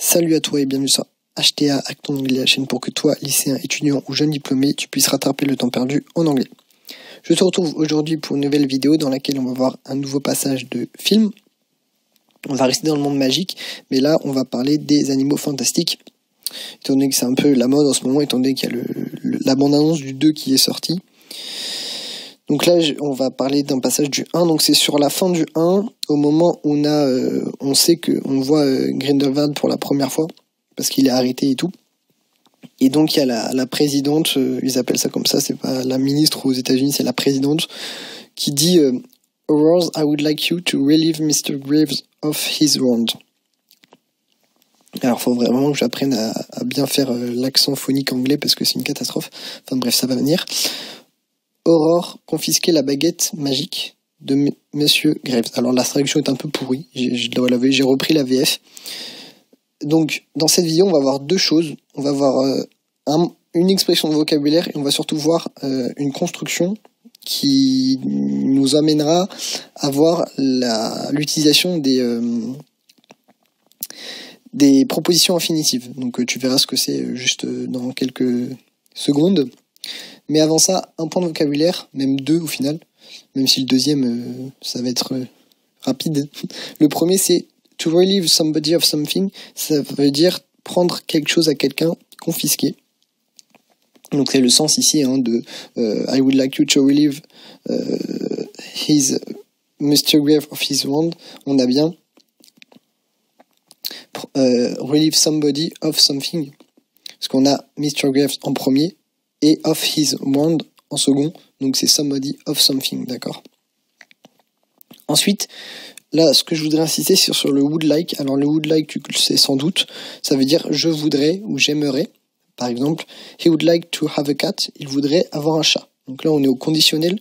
Salut à toi et bienvenue sur HTA Acton Anglais, la chaîne pour que toi, lycéen, étudiant ou jeune diplômé, tu puisses rattraper le temps perdu en anglais. Je te retrouve aujourd'hui pour une nouvelle vidéo dans laquelle on va voir un nouveau passage de film. On va rester dans le monde magique, mais là on va parler des animaux fantastiques. Étant donné que c'est un peu la mode en ce moment, étant donné qu'il y a la bande-annonce du 2 qui est sortie. Donc là, on va parler d'un passage du 1. Donc c'est sur la fin du 1, au moment où on sait qu'on voit Grindelwald pour la première fois, parce qu'il est arrêté et tout. Et donc il y a la présidente, ils appellent ça comme ça, c'est pas la ministre aux États-Unis, c'est la présidente, qui dit Aurore, I would like you to relieve Mr. Graves of his wand. Alors, il faut vraiment que j'apprenne à bien faire l'accent phonique anglais parce que c'est une catastrophe. Enfin bref, ça va venir. Aurore confisquait la baguette magique de Monsieur Graves. Alors, la traduction est un peu pourrie, je dois l'avouer, j'ai repris la VF. Donc, dans cette vidéo, on va voir deux choses. On va voir une expression de vocabulaire et on va surtout voir une construction qui nous amènera à voir l'utilisation des propositions infinitives. Donc tu verras ce que c'est juste dans quelques secondes. Mais avant ça, un point de vocabulaire, même deux au final, même si le deuxième, ça va être rapide. Le premier, c'est to relieve somebody of something, ça veut dire prendre quelque chose à quelqu'un, confisquer. Donc c'est le sens ici de I would like you to relieve Mr. Grave of his wand. On a bien relieve somebody of something, parce qu'on a Mr. Graves en premier et of his wand en second, donc c'est somebody of something, d'accord. Ensuite, là, ce que je voudrais insister sur le would like. Alors le would like, tu le sais sans doute, ça veut dire je voudrais ou j'aimerais. Par exemple, he would like to have a cat, il voudrait avoir un chat. Donc là, on est au conditionnel.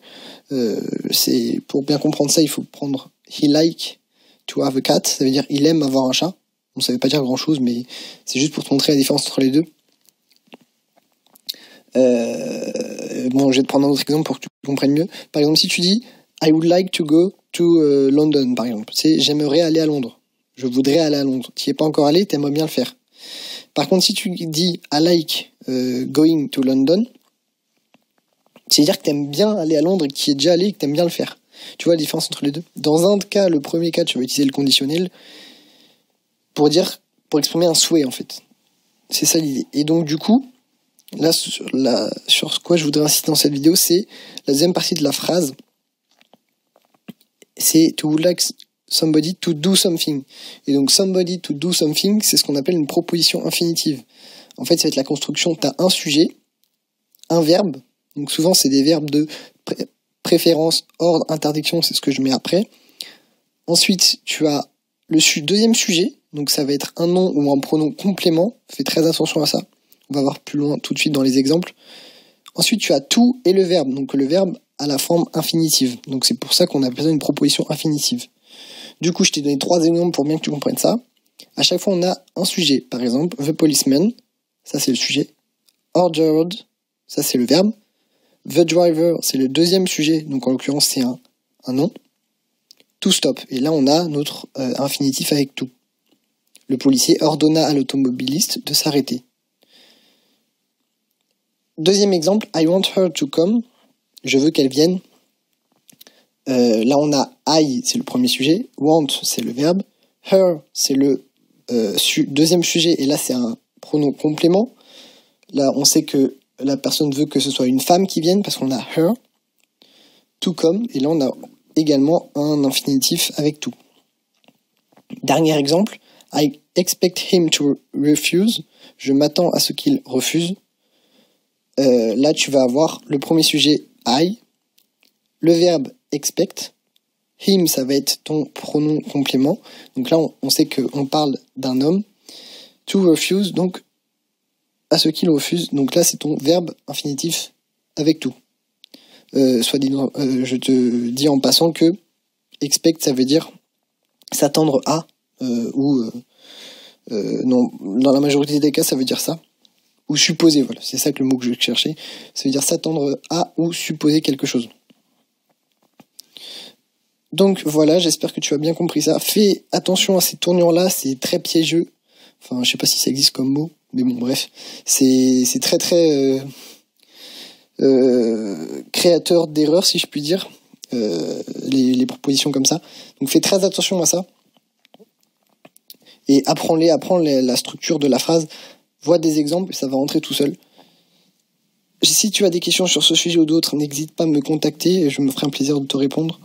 C'est pour bien comprendre ça, il faut prendre he like to have a cat, ça veut dire il aime avoir un chat. Bon, ça veut pas dire grand chose, mais c'est juste pour te montrer la différence entre les deux. Bon, je vais te prendre un autre exemple pour que tu comprennes mieux. Par exemple, si tu dis I would like to go to London, par exemple, c'est j'aimerais aller à Londres. Je voudrais aller à Londres. Tu n'y es pas encore allé, tu aimerais bien le faire. Par contre, si tu dis I like going to London, c'est-à-dire que tu aimes bien aller à Londres et que tu y es déjà allé et que tu aimes bien le faire. Tu vois la différence entre les deux? Dans un cas, le premier cas, tu vas utiliser le conditionnel pour exprimer un souhait, en fait. C'est ça l'idée. Et donc, du coup, là, sur quoi je voudrais insister dans cette vidéo, c'est la deuxième partie de la phrase. C'est to would like somebody to do something. Et donc, somebody to do something, c'est ce qu'on appelle une proposition infinitive. En fait, ça va être la construction. Tu as un sujet, un verbe. Donc, souvent, c'est des verbes de préférence, ordre, interdiction, c'est ce que je mets après. Ensuite, tu as le deuxième sujet. Donc ça va être un nom ou un pronom complément. Fais très attention à ça. On va voir plus loin tout de suite dans les exemples. Ensuite, tu as tout et le verbe. Donc le verbe a la forme infinitive. Donc c'est pour ça qu'on appelle ça une proposition infinitive. Du coup, je t'ai donné 3 exemples pour bien que tu comprennes ça. À chaque fois, on a un sujet. Par exemple, the policeman, ça c'est le sujet. Ordered, ça c'est le verbe. The driver, c'est le deuxième sujet. Donc en l'occurrence, c'est un nom. To stop. Et là, on a notre infinitif avec tout. Le policier ordonna à l'automobiliste de s'arrêter. Deuxième exemple, I want her to come. Je veux qu'elle vienne. Là, on a I, c'est le premier sujet. Want, c'est le verbe. Her, c'est le deuxième sujet. Et là, c'est un pronom complément. Là, on sait que la personne veut que ce soit une femme qui vienne parce qu'on a her. To come. Et là, on a également un infinitif avec tout. Dernier exemple. I expect him to refuse. Je m'attends à ce qu'il refuse. Là, tu vas avoir le premier sujet I, le verbe expect. Him, ça va être ton pronom complément. Donc là, on sait qu'on parle d'un homme. To refuse, donc à ce qu'il refuse. Donc là, c'est ton verbe infinitif avec tout. Je te dis en passant que expect, ça veut dire s'attendre à. Non, dans la majorité des cas, ça veut dire ça. Ou supposer, voilà, c'est ça que le mot que je cherchais. Ça veut dire s'attendre à ou supposer quelque chose. Donc voilà, j'espère que tu as bien compris ça. Fais attention à ces tournures-là, c'est très piégeux. Enfin, je sais pas si ça existe comme mot, mais bon, bref. C'est très très créateur d'erreurs, si je puis dire, les propositions comme ça. Donc fais très attention à ça. Et apprends la structure de la phrase, vois des exemples, et ça va rentrer tout seul. Si tu as des questions sur ce sujet ou d'autres, n'hésite pas à me contacter, je me ferai un plaisir de te répondre.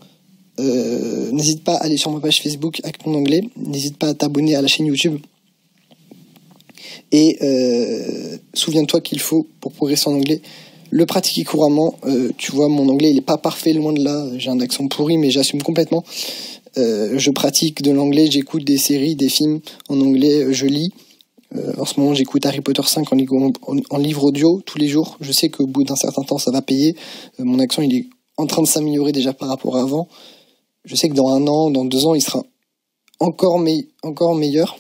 N'hésite pas à aller sur ma page Facebook Acte mon anglais, n'hésite pas à t'abonner à la chaîne YouTube. Et souviens-toi qu'il faut, pour progresser en anglais, le pratiquer couramment. Tu vois, mon anglais, il est pas parfait, loin de là. J'ai un accent pourri, mais j'assume complètement. Je pratique de l'anglais, j'écoute des séries, des films en anglais, je lis. En ce moment, j'écoute Harry Potter 5 en livre audio tous les jours. Je sais qu'au bout d'un certain temps, ça va payer. Mon accent, il est en train de s'améliorer déjà par rapport à avant. Je sais que dans 1 an, dans 2 ans, il sera encore meilleur.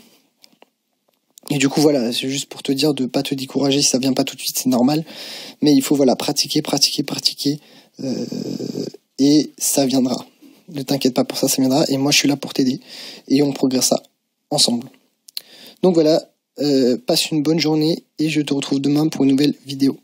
Et du coup, voilà, c'est juste pour te dire de pas te décourager si ça vient pas tout de suite, c'est normal. Mais il faut, voilà, pratiquer. Et ça viendra. Ne t'inquiète pas pour ça, ça viendra. Et moi, je suis là pour t'aider. Et on progressera ensemble. Donc voilà, passe une bonne journée et je te retrouve demain pour une nouvelle vidéo.